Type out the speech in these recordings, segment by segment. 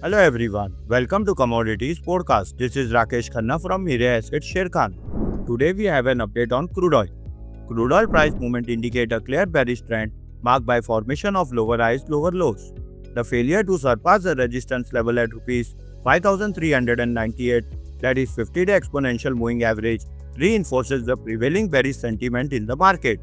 Hello everyone, welcome to Commodities Podcast. This is Rakesh Khanna from Mirae Asset Sharekhan. Today we have an update on crude oil. Crude oil price movement indicate a clear bearish trend marked by formation of lower highs, lower lows. The failure to surpass the resistance level at rupees 5,398, that is 50-day exponential moving average, reinforces the prevailing bearish sentiment in the market.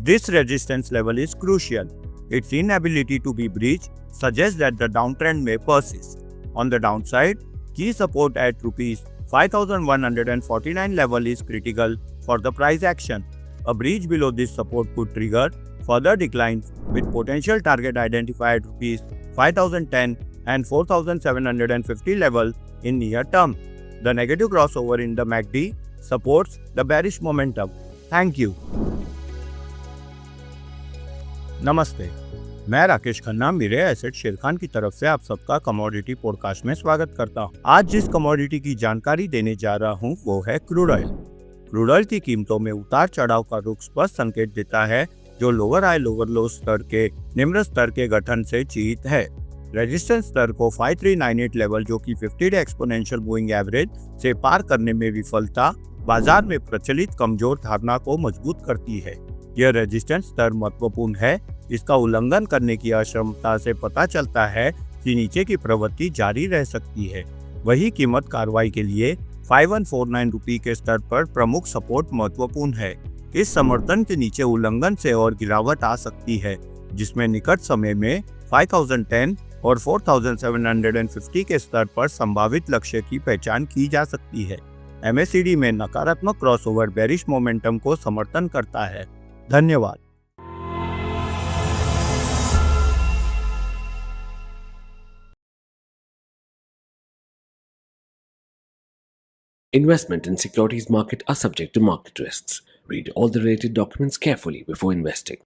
This resistance level is crucial. Its inability to be breached suggests that the downtrend may persist. On the downside, key support at Rs 5,149 level is critical for the price action. A breach below this support could trigger further declines, with potential target identified at Rs 5,010 and 4,750 level in near term. The negative crossover in the MACD supports the bearish momentum. Thank you. नमस्ते, मैं Rakesh Khanna Mirae Asset Sharekhan की तरफ से आप सबका commodity podcast में स्वागत करता हूं। आज जिस कमोडिटी की जानकारी देने जा रहा हूं वो है क्रूड ऑयल। क्रूड ऑयल की कीमतों में उतार चढ़ाव का रुख स्पष्ट संकेत देता है, जो लोअर हाई लोअर लो स्तर के निम्न स्तर के गठन से चिहित है। रेजिस्टेंस स्तर को 5398 लेवल, जो कि 50 डे एक्सपोनेंशियल मूविंग एवरेज से पार करने में विफलता बाजार में प्रचलित कमजोर धारणा को मजबूत करती है। यह रेजिस्टेंस स्तर महत्वपूर्ण है। इसका उल्लंघन करने की अक्षमता से पता चलता है कि नीचे की प्रवृत्ति जारी रह सकती है। वही कीमत कार्रवाई के लिए 5149 रुपये के स्तर पर प्रमुख सपोर्ट महत्वपूर्ण है। इस समर्थन के नीचे उल्लंघन से और गिरावट आ सकती है, जिसमें निकट समय में 5010 और 4750 के स्तर पर संभावित लक्ष्य की पहचान की जा सकती है। MACD में नकारात्मक क्रॉसओवर बेरिश मोमेंटम को समर्थन करता है। धन्यवाद। Investment in securities market are subject to market risks. Read all the related documents carefully before investing.